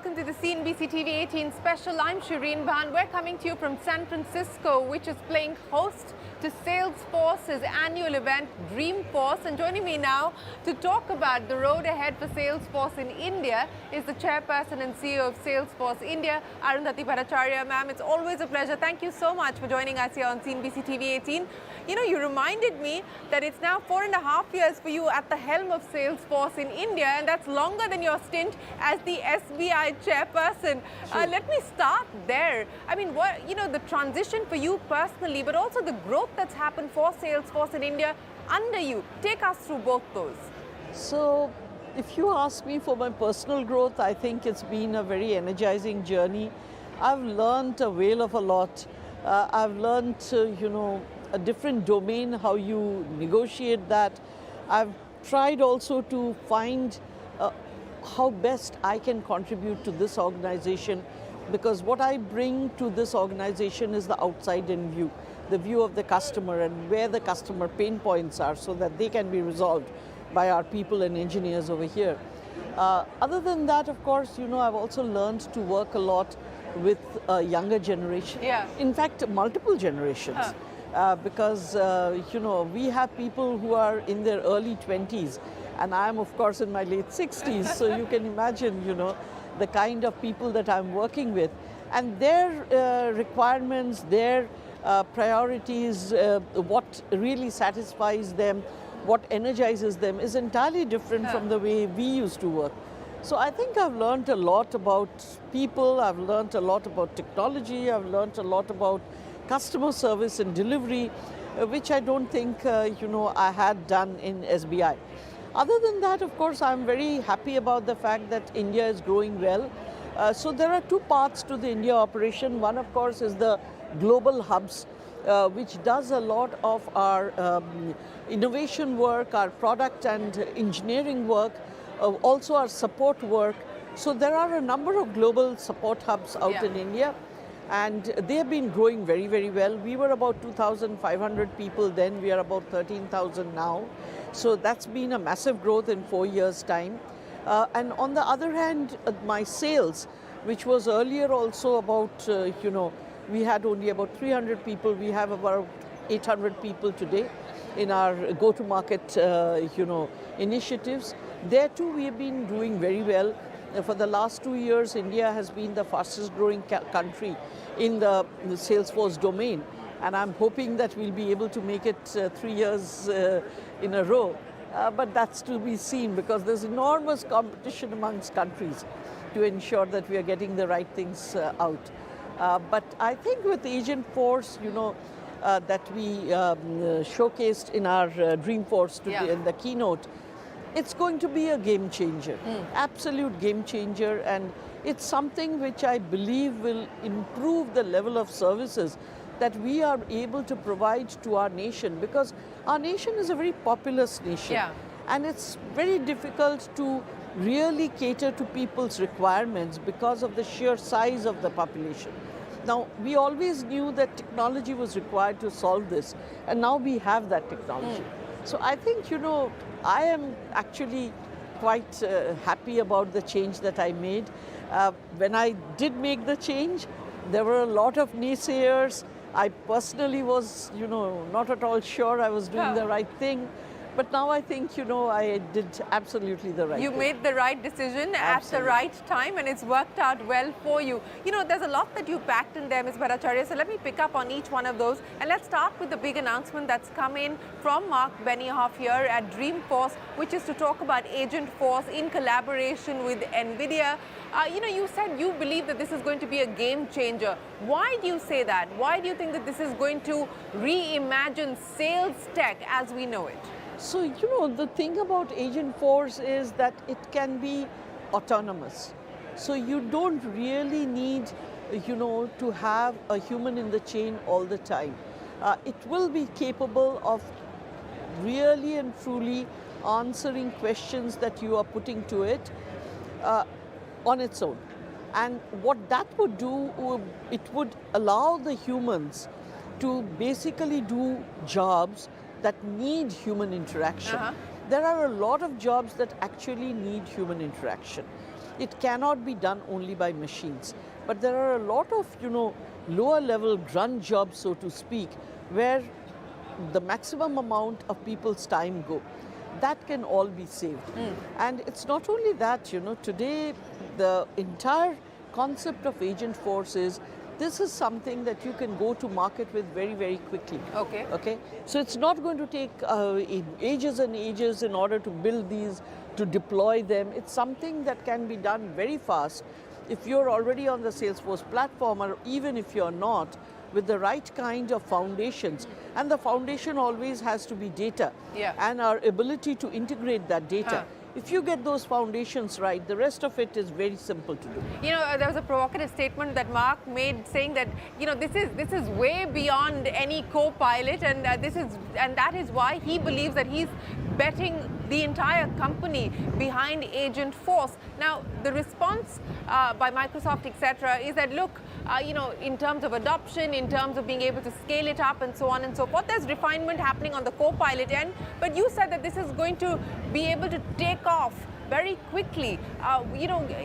welcome to the CNBC-TV18 special. I'm Shereen Bhan. We're coming to you from San Francisco, which is playing host to Salesforce's annual event, Dreamforce. And joining me now to talk about the road ahead for Salesforce in India is the Chairperson and CEO of Salesforce India, Arundhati Bhattacharya. Ma'am, it's always a pleasure. Thank you so much for joining us here on CNBC-TV18. You know, you reminded me that it's now 4.5 years for you at the helm of Salesforce in India, and that's longer than your stint as the SBI chairperson. Sure. Let me start there. I mean, the transition for you personally, but also the growth that's happened for Salesforce in India under you. Take us through both those. So, if you ask me for my personal growth, I think it's been a very energizing journey. I've learned a whale of a lot. I've learned, a different domain, how you negotiate that. I've tried also to find how best I can contribute to this organization, because what I bring to this organization is the outside-in view, the view of the customer and where the customer pain points are so that they can be resolved by our people and engineers over here. Other than that, of course, I've also learned to work a lot with a younger generation. Yeah. In fact, multiple generations. Because, we have people who are in their early 20s, and I'm, of course, in my late 60s. So you can imagine, the kind of people that I'm working with. And their requirements, their priorities, what really satisfies them, what energizes them is entirely different from the way we used to work. So I think I've learned a lot about people, I've learned a lot about technology, I've learned a lot about customer service and delivery, which I don't think, I had done in SBI. Other than that, of course, I'm very happy about the fact that India is growing well. So there are two parts to the India operation. One, of course, is the global hubs, which does a lot of our innovation work, our product and engineering work, also our support work. So there are a number of global support hubs out in India, and they have been growing very, very well. We were about 2,500 people then, we are about 13,000 now. So that's been a massive growth in 4 years' time. And on the other hand, my sales, which was earlier also about, we had only about 300 people, we have about 800 people today in our go-to-market, initiatives. There too, we have been doing very well. For the last 2 years, India has been the fastest growing country in the Salesforce domain. And I'm hoping that we'll be able to make it 3 years in a row. But that's to be seen, because there's enormous competition amongst countries to ensure that we are getting the right things out. But I think with Agentforce, that we showcased in our Dreamforce today in the keynote, it's going to be a game changer, absolute game changer, and it's something which I believe will improve the level of services that we are able to provide to our nation, because our nation is a very populous nation, and it's very difficult to really cater to people's requirements because of the sheer size of the population. Now, we always knew that technology was required to solve this, and now we have that technology. So I think, I am actually quite happy about the change that I made. When I did make the change, there were a lot of naysayers. I personally was, not at all sure I was doing the right thing. But now I think, I did absolutely the right thing. You made the right decision at the right time, and it's worked out well for you. There's a lot that you packed in there, Ms. Bhattacharya, so let me pick up on each one of those. And let's start with the big announcement that's come in from Mark Benioff here at Dreamforce, which is to talk about Agentforce in collaboration with NVIDIA. You said you believe that this is going to be a game changer. Why do you say that? Why do you think that this is going to reimagine sales tech as we know it? So, the thing about Agentforce is that it can be autonomous. So you don't really need, to have a human in the chain all the time. It will be capable of really and truly answering questions that you are putting to it on its own. And what that would do, it would allow the humans to basically do jobs that need human interaction. There are a lot of jobs that actually need human interaction. It cannot be done only by machines. But there are a lot of, lower level grunt jobs, so to speak, where the maximum amount of people's time go. That can all be saved. And it's not only that, today the entire concept of agent force is, this is something that you can go to market with very, very quickly. Okay. So it's not going to take ages and ages in order to build these, to deploy them. It's something that can be done very fast if you're already on the Salesforce platform, or even if you're not, with the right kind of foundations. And the foundation always has to be data and our ability to integrate that data. If you get those foundations right, the rest of it is very simple to do. There was a provocative statement that Mark made saying that, this is way beyond any Copilot, and that is why he believes that he's betting the entire company behind Agent Force. Now, the response by Microsoft, etc., is that, look, in terms of adoption, in terms of being able to scale it up and so on and so forth, there's refinement happening on the Copilot end. But you said that this is going to be able to take off very quickly.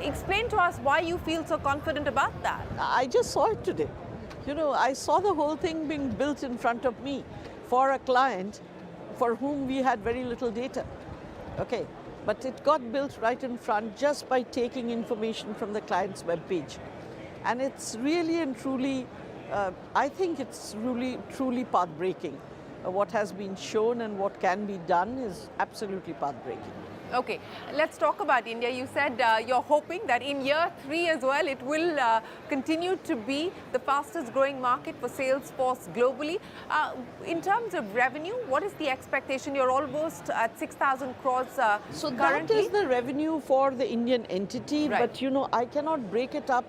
Explain to us why you feel so confident about that. I just saw it today. I saw the whole thing being built in front of me for a client for whom we had very little data. Okay, but it got built right in front just by taking information from the client's webpage. And it's really and truly, I think it's really, truly path-breaking. What has been shown and what can be done is absolutely path-breaking. Okay, let's talk about India. You said you're hoping that in year 3 as well, it will continue to be the fastest growing market for Salesforce globally. In terms of revenue, what is the expectation? You're almost at 6,000 crores so currently. That is the revenue for the Indian entity, but I cannot break it up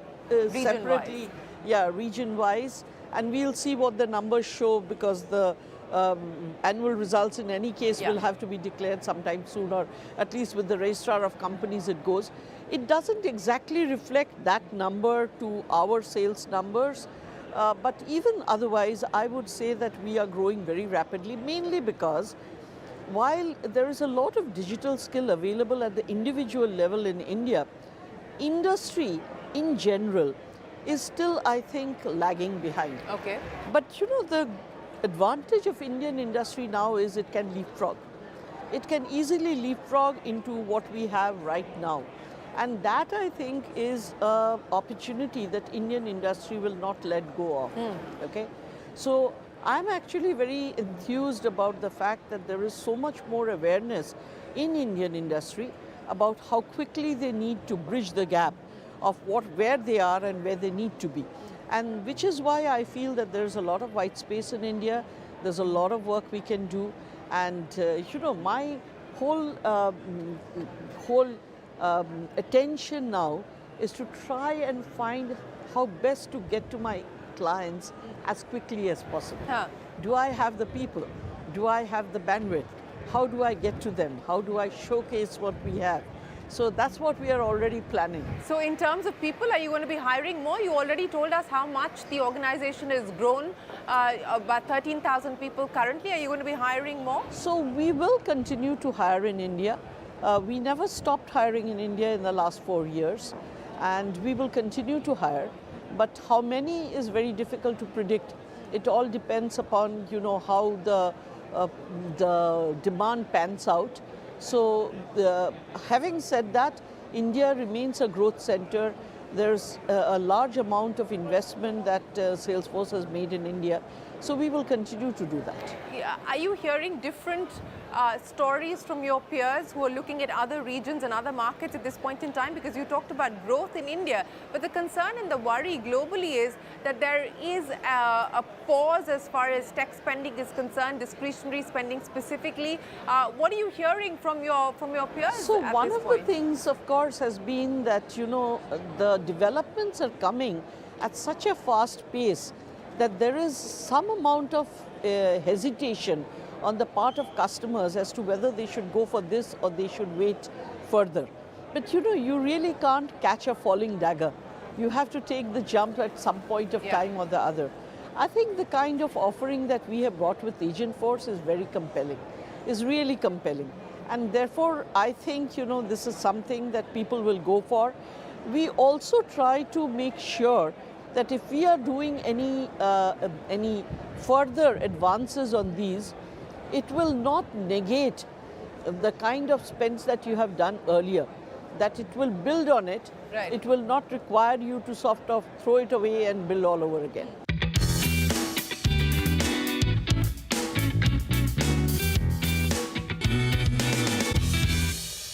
separately, region-wise, and we'll see what the numbers show, because the annual results in any case will have to be declared sometime soon, or at least with the registrar of companies it goes. It doesn't exactly reflect that number to our sales numbers, but even otherwise I would say that we are growing very rapidly, mainly because while there is a lot of digital skill available at the individual level in India, industry in general is still, I think, lagging behind. Okay. But the advantage of Indian industry now is it can leapfrog. It can easily leapfrog into what we have right now. And that, I think, is an opportunity that Indian industry will not let go of. Okay? So I'm actually very enthused about the fact that there is so much more awareness in Indian industry about how quickly they need to bridge the gap of where they are and where they need to be. And which is why I feel that there's a lot of white space in India. There's a lot of work we can do. And, my whole attention now is to try and find how best to get to my clients as quickly as possible. Do I have the people? Do I have the bandwidth? How do I get to them? How do I showcase what we have? So that's what we are already planning. So in terms of people, are you going to be hiring more? You already told us how much the organization has grown, about 13,000 people currently. Are you going to be hiring more? So we will continue to hire in India. We never stopped hiring in India in the last 4 years, and we will continue to hire. But how many is very difficult to predict. It all depends upon, how the demand pans out. So having said that, India remains a growth center. There's a large amount of investment that Salesforce has made in India. So we will continue to do that. Are you hearing different stories from your peers who are looking at other regions and other markets at this point in time? Because you talked about growth in India, but the concern and the worry globally is that there is a pause as far as tech spending is concerned, discretionary spending specifically. What are you hearing from your peers? So one of the things, of course, has been that, the developments are coming at such a fast pace that there is some amount of hesitation on the part of customers as to whether they should go for this or they should wait further. But you really can't catch a falling dagger. You have to take the jump at some point of time or the other. I think the kind of offering that we have brought with Agent Force is very compelling, is really compelling. And therefore, I think, this is something that people will go for. We also try to make sure that if we are doing any further advances on these, it will not negate the kind of spends that you have done earlier, that it will build on it. Right. It will not require you to sort of throw it away and build all over again.